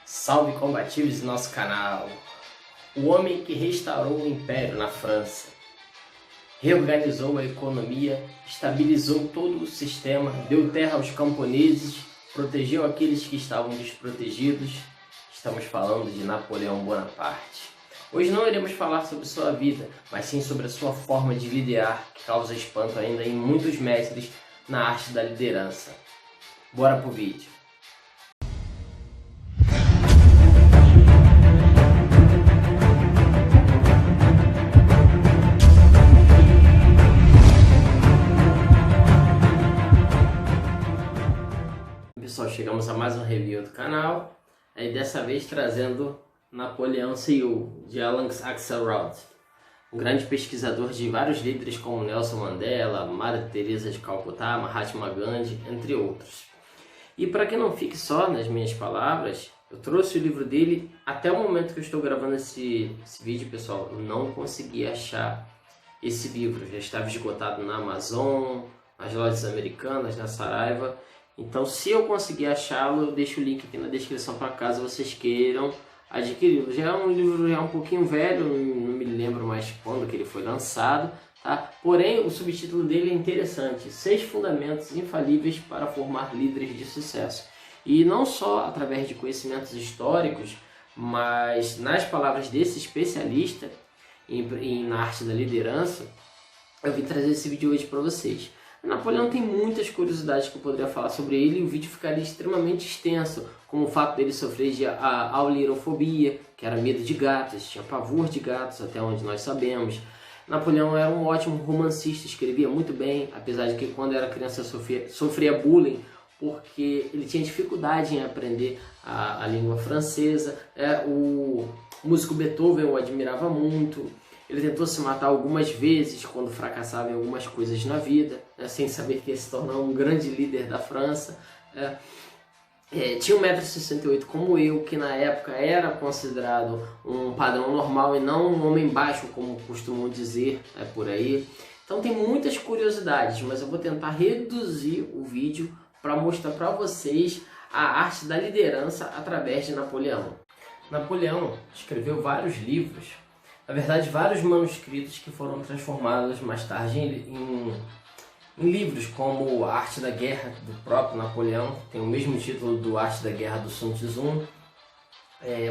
Salve combatíveis do nosso canal! O homem que restaurou o império na França, reorganizou a economia, estabilizou todo o sistema, deu terra aos camponeses, protegeu aqueles que estavam desprotegidos. Estamos falando de Napoleão Bonaparte. Hoje não iremos falar sobre sua vida, mas sim sobre a sua forma de liderar, que causa espanto ainda em muitos mestres na arte da liderança. Bora pro vídeo! Pessoal, chegamos a mais um review do canal, e dessa vez trazendo Napoleão CEO, de Alan Axelrod, um grande pesquisador de vários líderes como Nelson Mandela, Madre Teresa de Calcutá, Mahatma Gandhi, entre outros. E para que não fique só nas minhas palavras, eu trouxe o livro dele. Até o momento que eu estou gravando esse vídeo, pessoal, eu não consegui achar esse livro, já estava esgotado na Amazon, nas lojas americanas, na Saraiva. Então, se eu conseguir achá-lo, eu deixo o link aqui na descrição para caso vocês queiram adquiri-lo. Já é um livro um pouquinho velho, não me lembro mais quando que ele foi lançado, tá? Porém, o subtítulo dele é interessante: 6 fundamentos infalíveis para formar líderes de sucesso. E não só através de conhecimentos históricos, mas nas palavras desse especialista na arte da liderança, eu vim trazer esse vídeo hoje para vocês. Napoleão tem muitas curiosidades que eu poderia falar sobre ele, e o vídeo ficaria extremamente extenso, como o fato dele sofrer de aulirofobia, que era medo de gatos, tinha pavor de gatos, até onde nós sabemos. Napoleão era um ótimo romancista, escrevia muito bem, apesar de que quando era criança sofria bullying, porque ele tinha dificuldade em aprender a língua francesa. O músico Beethoven o admirava muito. Ele tentou se matar algumas vezes quando fracassava em algumas coisas na vida, sem saber que ia se tornar um grande líder da França. Tinha 1,68 m como eu, que na época era considerado um padrão normal e não um homem baixo, como costumam dizer por aí. Então tem muitas curiosidades, mas eu vou tentar reduzir o vídeo para mostrar para vocês a arte da liderança através de Napoleão. Napoleão escreveu vários livros. Na verdade, vários manuscritos que foram transformados mais tarde em livros, como A Arte da Guerra, do próprio Napoleão, tem o mesmo título do Arte da Guerra do Sun Tzu,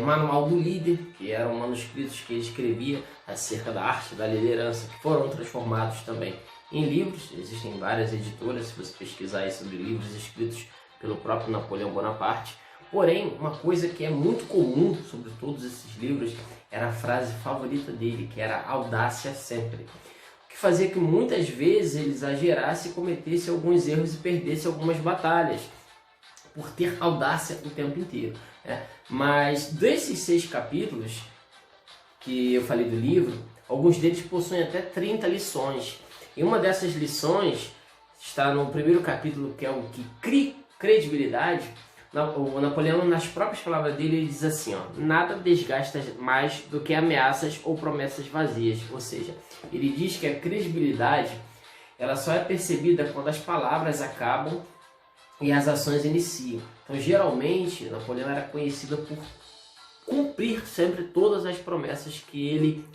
Manual do Líder, que eram manuscritos que ele escrevia acerca da arte da liderança, que foram transformados também em livros. Existem várias editoras, se você pesquisar aí sobre livros escritos pelo próprio Napoleão Bonaparte. Porém, uma coisa que é muito comum sobre todos esses livros era a frase favorita dele, que era audácia sempre. O que fazia que muitas vezes ele exagerasse e cometesse alguns erros e perdesse algumas batalhas, por ter audácia o tempo inteiro. Mas desses 6 capítulos que eu falei do livro, alguns deles possuem até 30 lições. E uma dessas lições está no primeiro capítulo, que é o que cria credibilidade. O Napoleão, nas próprias palavras dele, ele diz assim, nada desgasta mais do que ameaças ou promessas vazias. Ou seja, ele diz que a credibilidade ela só é percebida quando as palavras acabam e as ações iniciam. Então, geralmente, Napoleão era conhecido por cumprir sempre todas as promessas que ele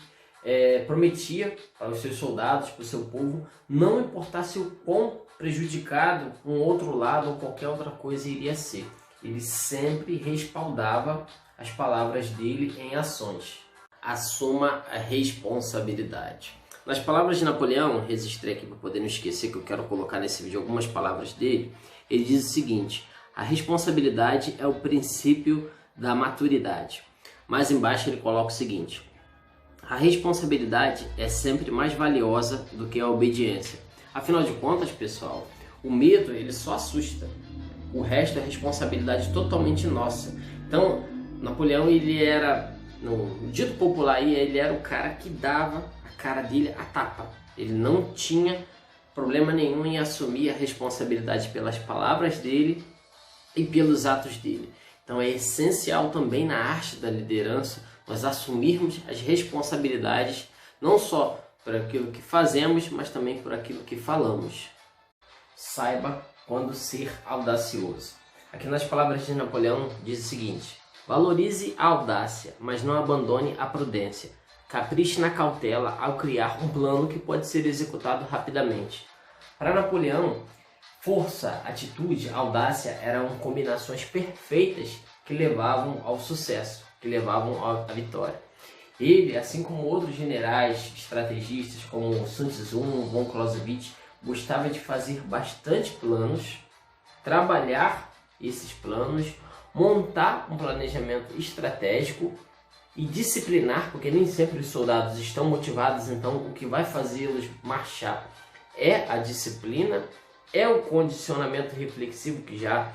prometia para os seus soldados, para o seu povo, não importasse o quão prejudicado um outro lado ou qualquer outra coisa iria ser. Ele sempre respaldava as palavras dele em ações. Assuma a responsabilidade. Nas palavras de Napoleão, registrei aqui para poder não esquecer que eu quero colocar nesse vídeo algumas palavras dele. Ele diz o seguinte: a responsabilidade é o princípio da maturidade. Mais embaixo ele coloca o seguinte: a responsabilidade é sempre mais valiosa do que a obediência. Afinal de contas, pessoal, o medo ele só assusta. O resto é responsabilidade totalmente nossa. Então, Napoleão, ele era, no dito popular, ele era o cara que dava a cara dele a tapa. Ele não tinha problema nenhum em assumir a responsabilidade pelas palavras dele e pelos atos dele. Então, é essencial também na arte da liderança nós assumirmos as responsabilidades, não só por aquilo que fazemos, mas também por aquilo que falamos. Saiba quando ser audacioso. Aqui nas palavras de Napoleão diz o seguinte: Valorize a audácia, mas não abandone a prudência. Capriche na cautela ao criar um plano que pode ser executado rapidamente. Para Napoleão, força, atitude, audácia eram combinações perfeitas que levavam ao sucesso, que levavam à vitória. Ele, assim como outros generais estrategistas como Sun Tzu, von Clausewitz, gostava de fazer bastante planos, trabalhar esses planos, montar um planejamento estratégico e disciplinar, porque nem sempre os soldados estão motivados, então o que vai fazê-los marchar é a disciplina, é o condicionamento reflexivo, que já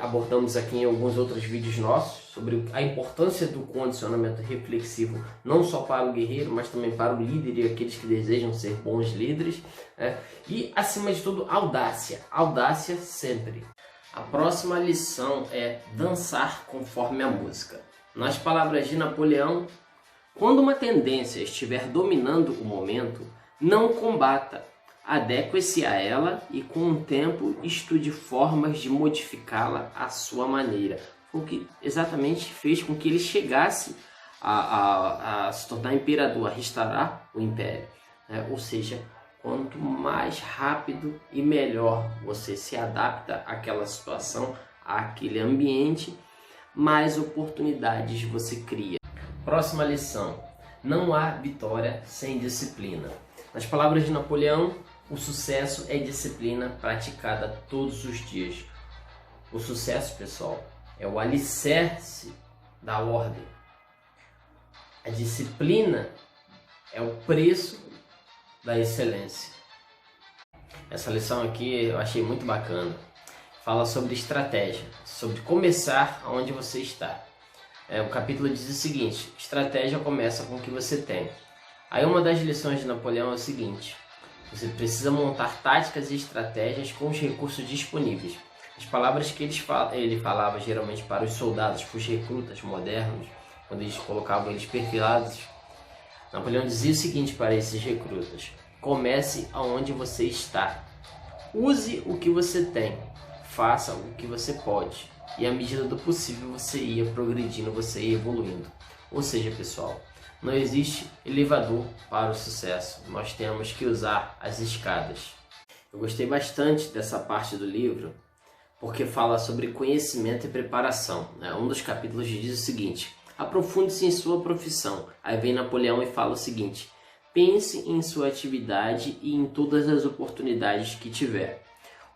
abordamos aqui em alguns outros vídeos nossos, sobre a importância do condicionamento reflexivo, não só para o guerreiro, mas também para o líder e aqueles que desejam ser bons líderes. E, acima de tudo, audácia. Audácia sempre. A próxima lição é dançar conforme a música. Nas palavras de Napoleão, quando uma tendência estiver dominando o momento, não combata. Adeque-se a ela e, com o tempo, estude formas de modificá-la à sua maneira. Foi o que exatamente fez com que ele chegasse a se tornar imperador, a restaurar o império. Ou seja, quanto mais rápido e melhor você se adapta àquela situação, àquele ambiente, mais oportunidades você cria. Próxima lição: não há vitória sem disciplina. Nas palavras de Napoleão, o sucesso é disciplina praticada todos os dias. O sucesso, pessoal, é o alicerce da ordem. A disciplina é o preço da excelência. Essa lição aqui eu achei muito bacana. Fala sobre estratégia, sobre começar onde você está. O capítulo diz o seguinte: estratégia começa com o que você tem. Aí uma das lições de Napoleão é o seguinte: você precisa montar táticas e estratégias com os recursos disponíveis. As palavras que ele falava geralmente para os soldados, para os recrutas modernos, quando eles colocavam eles perfilados, Napoleão dizia o seguinte para esses recrutas: comece aonde você está. Use o que você tem. Faça o que você pode. E à medida do possível você ia progredindo, você ia evoluindo. Ou seja, pessoal, não existe elevador para o sucesso. Nós temos que usar as escadas. Eu gostei bastante dessa parte do livro, porque fala sobre conhecimento e preparação. Um dos capítulos diz o seguinte: aprofunde-se em sua profissão. Aí vem Napoleão e fala o seguinte: pense em sua atividade e em todas as oportunidades que tiver.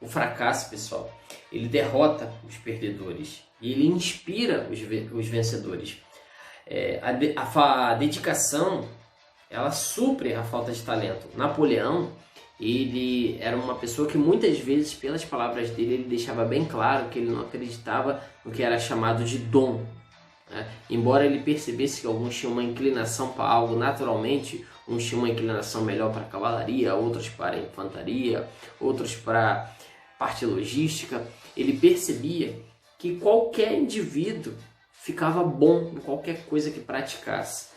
O fracasso, pessoal, ele derrota os perdedores e ele inspira os vencedores. A dedicação, ela supre a falta de talento. Napoleão, ele era uma pessoa que muitas vezes, pelas palavras dele, ele deixava bem claro que ele não acreditava no que era chamado de dom. Embora ele percebesse que alguns tinham uma inclinação para algo naturalmente, uns tinham uma inclinação melhor para a cavalaria, outros para a infantaria, outros para a parte logística, ele percebia que qualquer indivíduo ficava bom em qualquer coisa que praticasse.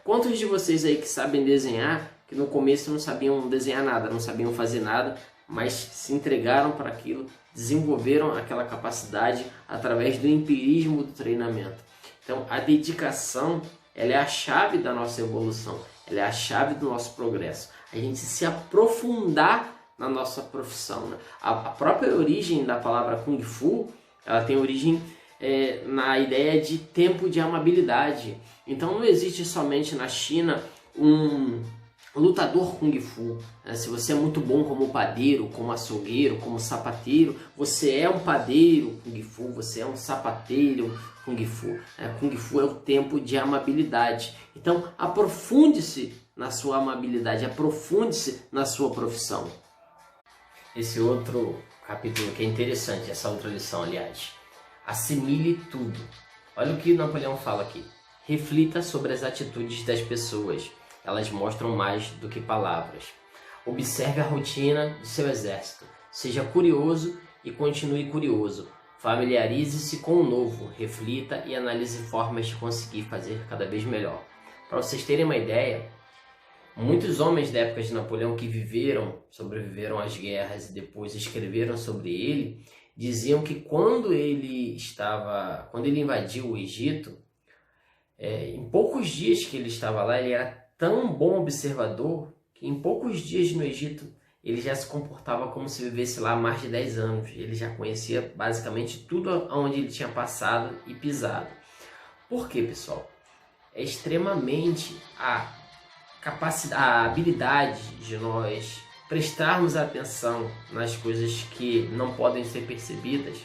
Quantos de vocês aí que sabem desenhar, que no começo não sabiam desenhar nada, não sabiam fazer nada, mas se entregaram para aquilo, desenvolveram aquela capacidade através do empirismo do treinamento? Então, a dedicação, ela é a chave da nossa evolução, ela é a chave do nosso progresso. A gente se aprofundar na nossa profissão. A própria origem da palavra Kung Fu, ela tem origem na ideia de tempo de amabilidade. Então não existe somente na China um lutador Kung Fu. Se você é muito bom como padeiro, como açougueiro, como sapateiro, você é um padeiro Kung Fu, você é um sapateiro Kung Fu. Kung Fu é o tempo de amabilidade. Então aprofunde-se na sua amabilidade, aprofunde-se na sua profissão. Esse outro capítulo que é interessante, essa outra lição, aliás. Assimile tudo. Olha o que Napoleão fala aqui. Reflita sobre as atitudes das pessoas. Elas mostram mais do que palavras. Observe a rotina de seu exército. Seja curioso e continue curioso. Familiarize-se com o novo. Reflita e analise formas de conseguir fazer cada vez melhor. Para vocês terem uma ideia, muitos homens da época de Napoleão que sobreviveram às guerras e depois escreveram sobre ele, diziam que quando ele invadiu o Egito, em poucos dias que ele estava lá, ele era tão bom observador que em poucos dias no Egito ele já se comportava como se vivesse lá há mais de 10 anos. Ele já conhecia basicamente tudo onde ele tinha passado e pisado. Por quê, pessoal? É extremamente a habilidade de nós prestarmos atenção nas coisas que não podem ser percebidas,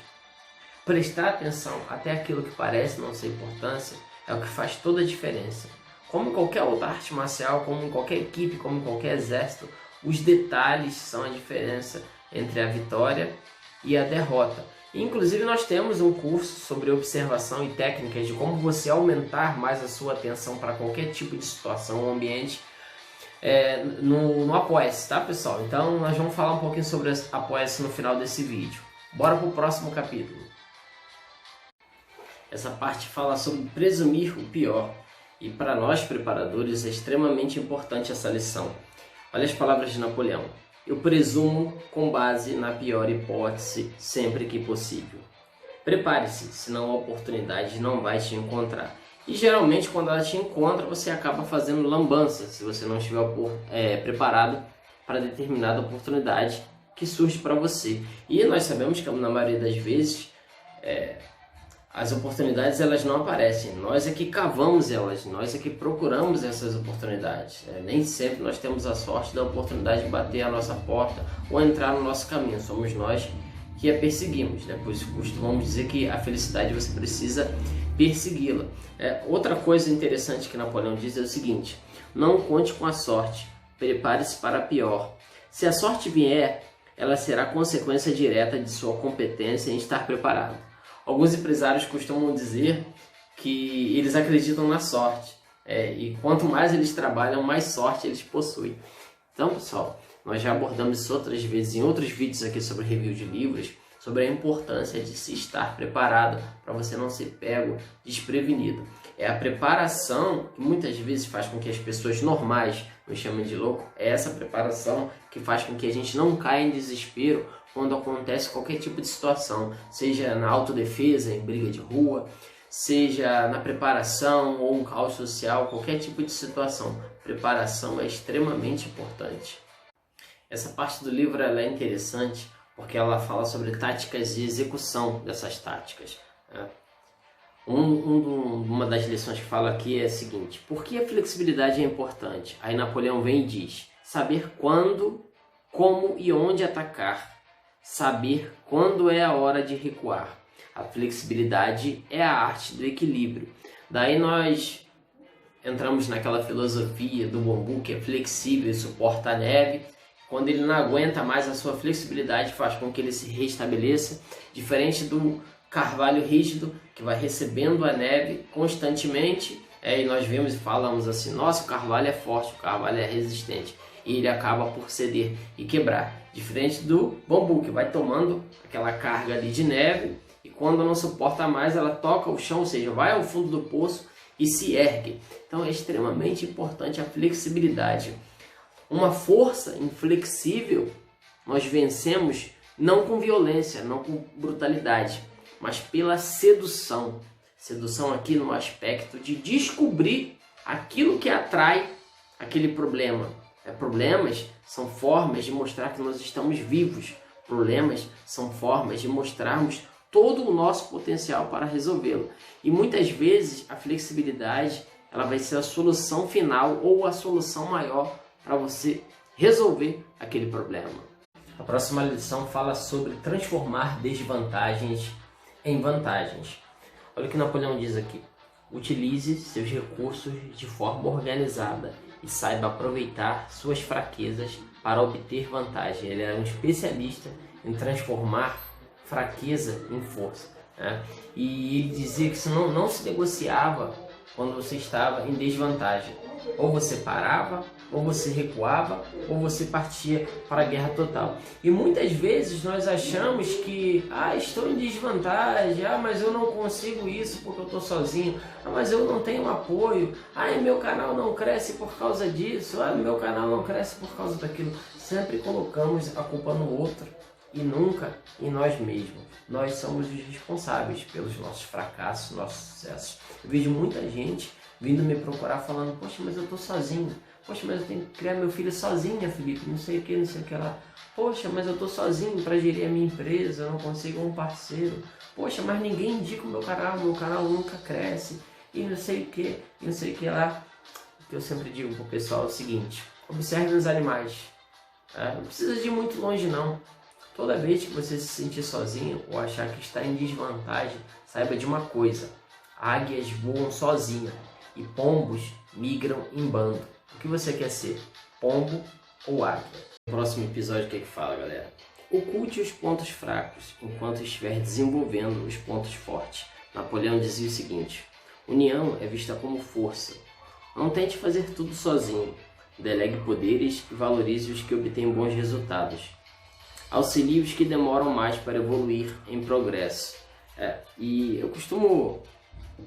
prestar atenção até aquilo que parece não ser importância, é o que faz toda a diferença. Como em qualquer outra arte marcial, como em qualquer equipe, como em qualquer exército, os detalhes são a diferença entre a vitória e a derrota. Inclusive nós temos um curso sobre observação e técnicas de como você aumentar mais a sua atenção para qualquer tipo de situação ou ambiente no Apoia-se, tá, pessoal? Então nós vamos falar um pouquinho sobre Apoia-se no final desse vídeo. Bora para o próximo capítulo. Essa parte fala sobre presumir o pior. E para nós preparadores é extremamente importante essa lição. Olha as palavras de Napoleão. Eu presumo com base na pior hipótese sempre que possível. Prepare-se, senão a oportunidade não vai te encontrar. E geralmente quando ela te encontra, você acaba fazendo lambança, se você não estiver preparado para determinada oportunidade que surge para você. E nós sabemos que na maioria das vezes as oportunidades elas não aparecem, nós é que cavamos elas, nós é que procuramos essas oportunidades. Nem sempre nós temos a sorte da oportunidade de bater a nossa porta ou entrar no nosso caminho, somos nós que a perseguimos, né? Por isso costumamos dizer que a felicidade você precisa persegui-la. Outra coisa interessante que Napoleão diz é o seguinte: não conte com a sorte, prepare-se para a pior. Se a sorte vier, ela será consequência direta de sua competência em estar preparado. Alguns empresários costumam dizer que eles acreditam na sorte, e quanto mais eles trabalham, mais sorte eles possuem. Então, pessoal, nós já abordamos isso outras vezes em outros vídeos aqui sobre review de livros, sobre a importância de se estar preparado para você não ser pego desprevenido. É a preparação que muitas vezes faz com que as pessoas normais nos chamem de louco, é essa preparação que faz com que a gente não caia em desespero quando acontece qualquer tipo de situação, seja na autodefesa, em briga de rua, seja na preparação ou um caos social, qualquer tipo de situação. Preparação é extremamente importante. Essa parte do livro ela é interessante porque ela fala sobre táticas e execução dessas táticas. Uma das lições que fala aqui é a seguinte: por que a flexibilidade é importante? Aí Napoleão vem e diz: saber quando, como e onde atacar. Saber quando é a hora de recuar. A flexibilidade é a arte do equilíbrio. Daí nós entramos naquela filosofia do bambu que é flexível e suporta a neve. Quando ele não aguenta mais, a sua flexibilidade faz com que ele se restabeleça, diferente do carvalho rígido que vai recebendo a neve constantemente. E nós vemos e falamos assim: nossa, o carvalho é forte, o carvalho é resistente, e ele acaba por ceder e quebrar. Diferente do bambu, que vai tomando aquela carga ali de neve e quando não suporta mais, ela toca o chão, ou seja, vai ao fundo do poço e se ergue. Então é extremamente importante a flexibilidade. Uma força inflexível nós vencemos não com violência, não com brutalidade, mas pela sedução. Sedução aqui no aspecto de descobrir aquilo que atrai aquele problema. Problemas são formas de mostrar que nós estamos vivos. Problemas são formas de mostrarmos todo o nosso potencial para resolvê-lo. E muitas vezes a flexibilidade ela vai ser a solução final ou a solução maior para você resolver aquele problema. A próxima lição fala sobre transformar desvantagens em vantagens. Olha o que Napoleão diz aqui: utilize seus recursos de forma organizada e saiba aproveitar suas fraquezas para obter vantagem. Ele era um especialista em transformar fraqueza em força, né? E ele dizia que isso não se negociava quando você estava em desvantagem. Ou você parava, ou você recuava, ou você partia para a guerra total. E muitas vezes nós achamos que estou em desvantagem, mas eu não consigo isso porque eu estou sozinho, mas eu não tenho apoio, meu canal não cresce por causa disso, meu canal não cresce por causa daquilo. Sempre colocamos a culpa no outro e nunca em nós mesmos. Nós somos os responsáveis pelos nossos fracassos, nossos sucessos. Eu vejo muita gente vindo me procurar falando: poxa, mas eu tô sozinho. Poxa, mas eu tenho que criar meu filho sozinha, Felipe, não sei o que, não sei o que lá. Poxa, mas eu tô sozinho para gerir a minha empresa, eu não consigo um parceiro. Poxa, mas ninguém indica o meu canal nunca cresce, e não sei o que, e não sei o que lá. O que eu sempre digo pro pessoal é o seguinte: observe os animais. Não precisa de ir muito longe não. Toda vez que você se sentir sozinho ou achar que está em desvantagem, saiba de uma coisa: águias voam sozinhas e pombos migram em bando. O que você quer ser? Pombo ou águia? No próximo episódio, o que fala, galera? Oculte os pontos fracos enquanto estiver desenvolvendo os pontos fortes. Napoleão dizia o seguinte: união é vista como força. Não tente fazer tudo sozinho. Delegue poderes e valorize os que obtêm bons resultados. Auxilie os que demoram mais para evoluir em progresso. E eu costumo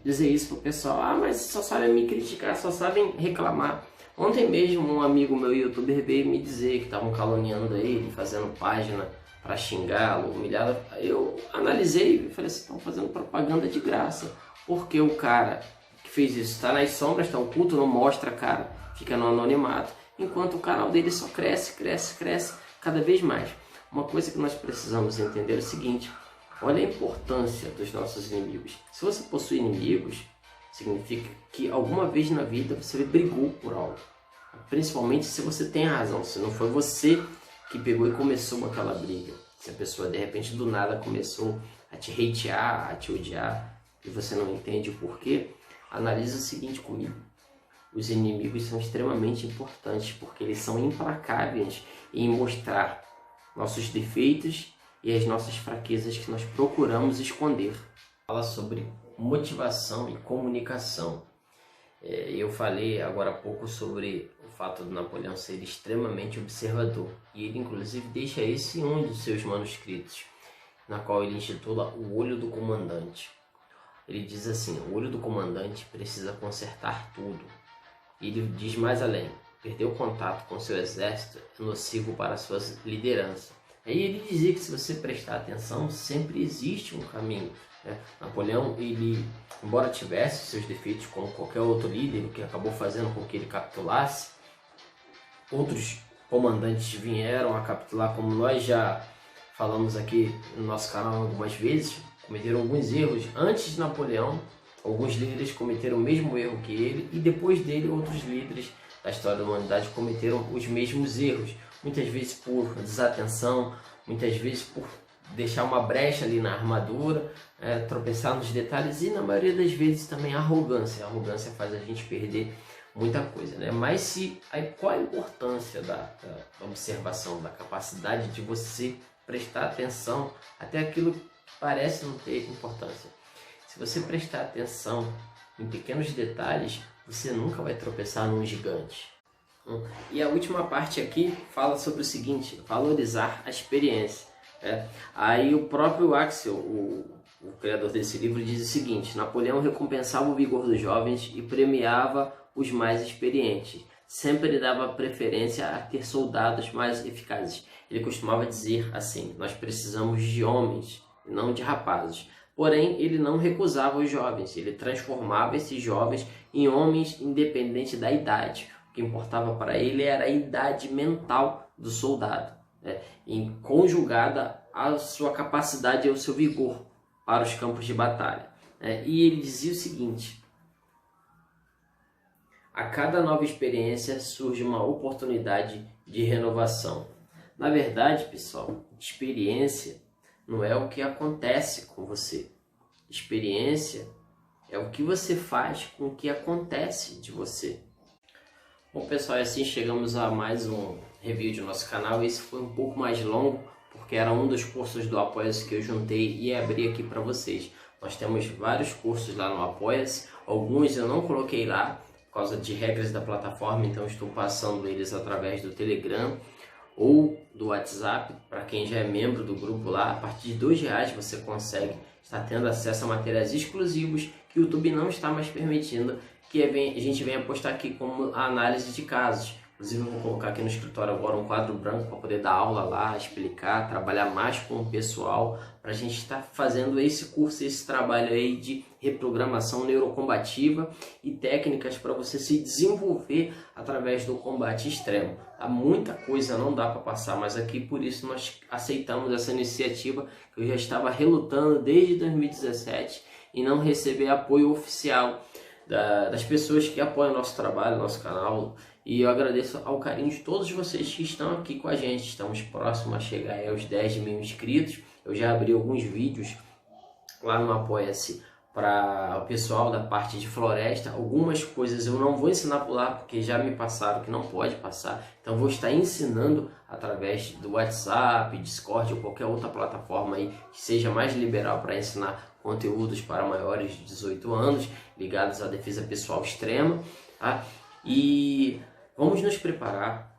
dizer isso pro pessoal: mas só sabem me criticar, só sabem reclamar. Ontem mesmo um amigo meu, youtuber, veio me dizer que estavam caluniando ele, fazendo página para xingá-lo, humilhá-lo. Eu analisei e falei assim: estão fazendo propaganda de graça. Porque o cara que fez isso está nas sombras, está oculto, não mostra a cara, fica no anonimato, enquanto o canal dele só cresce cada vez mais. Uma coisa que nós precisamos entender é o seguinte: olha a importância dos nossos inimigos. Se você possui inimigos, significa que alguma vez na vida você brigou por algo. Principalmente se você tem razão, se não foi você que pegou e começou aquela briga. Se a pessoa de repente do nada começou a te hatear, a te odiar, e você não entende o porquê, analisa o seguinte comigo: os inimigos são extremamente importantes porque eles são implacáveis em mostrar nossos defeitos e as nossas fraquezas que nós procuramos esconder. Fala sobre motivação e comunicação. Eu falei agora há pouco sobre o fato do Napoleão ser extremamente observador, e ele inclusive deixa esse em um dos seus manuscritos, na qual ele intitula O Olho do Comandante. Ele diz assim: o olho do comandante precisa consertar tudo. E ele diz mais além: perder o contato com seu exército é nocivo para a sua liderança. Aí ele dizia que se você prestar atenção, sempre existe um caminho. Napoleão, ele, embora tivesse seus defeitos como qualquer outro líder, que acabou fazendo com que ele capitulasse, outros comandantes vieram a capitular, como nós já falamos aqui no nosso canal algumas vezes, cometeram alguns erros antes de Napoleão. Alguns líderes cometeram o mesmo erro que ele, e depois dele outros líderes da história da humanidade cometeram os mesmos erros, muitas vezes por desatenção, muitas vezes por deixar uma brecha ali na armadura, tropeçar nos detalhes, e na maioria das vezes também arrogância. A arrogância faz a gente perder muita coisa, né? Mas qual a importância da observação, da capacidade de você prestar atenção até aquilo que parece não ter importância? Se você prestar atenção em pequenos detalhes, você nunca vai tropeçar num gigante. E a última parte aqui fala sobre o seguinte: valorizar a experiência. Aí o próprio Axel, o criador desse livro, diz o seguinte: Napoleão recompensava o vigor dos jovens e premiava os mais experientes. Sempre dava preferência a ter soldados mais eficazes. Ele costumava dizer assim: nós precisamos de homens, não de rapazes. Porém, ele não recusava os jovens, ele transformava esses jovens em homens independente da idade. O que importava para ele era a idade mental do soldado, conjugada à sua capacidade e ao seu vigor para os campos de batalha. E ele dizia o seguinte: a cada nova experiência surge uma oportunidade de renovação. Na verdade, pessoal, experiência não é o que acontece com você. Experiência é o que você faz com o que acontece de você. Bom, pessoal, assim chegamos a mais um review do nosso canal. Esse foi um pouco mais longo, porque era um dos cursos do Apoia-se que eu juntei e abri aqui para vocês. Nós temos vários cursos lá no Apoia-se. Alguns eu não coloquei lá por causa de regras da plataforma, então estou passando eles através do Telegram ou do WhatsApp. Para quem já é membro do grupo lá, a partir de R$2 você consegue estar tendo acesso a materiais exclusivos que o YouTube não está mais permitindo que a gente venha postar aqui, como a análise de casos. Inclusive eu vou colocar aqui no escritório agora um quadro branco para poder dar aula lá, explicar, trabalhar mais com o pessoal, para a gente estar fazendo esse curso, esse trabalho aí de reprogramação neurocombativa e técnicas para você se desenvolver através do combate extremo. Há muita coisa, não dá para passar, mas aqui por isso nós aceitamos essa iniciativa que eu já estava relutando desde 2017 e não receber apoio oficial das pessoas que apoiam nosso trabalho, nosso canal. E eu agradeço ao carinho de todos vocês que estão aqui com a gente. Estamos próximos a chegar aos 10 mil inscritos. Eu já abri alguns vídeos lá no Apoia-se para o pessoal da parte de floresta. Algumas coisas eu não vou ensinar por lá, porque já me passaram que não pode passar. Então vou estar ensinando através do WhatsApp, Discord ou qualquer outra plataforma aí que seja mais liberal para ensinar conteúdos para maiores de 18 anos, ligados à defesa pessoal extrema, tá? E vamos nos preparar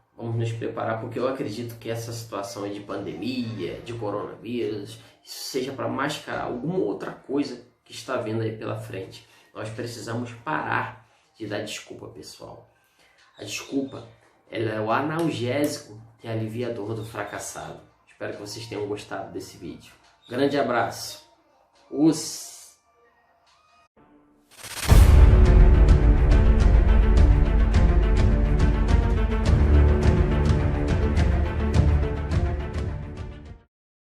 porque eu acredito que essa situação de pandemia, de coronavírus, isso seja para mascarar alguma outra coisa que está vindo aí pela frente. Nós precisamos parar de dar desculpa, pessoal. A desculpa, ela é o analgésico e aliviador do fracassado. Espero que vocês tenham gostado desse vídeo. Grande abraço. Os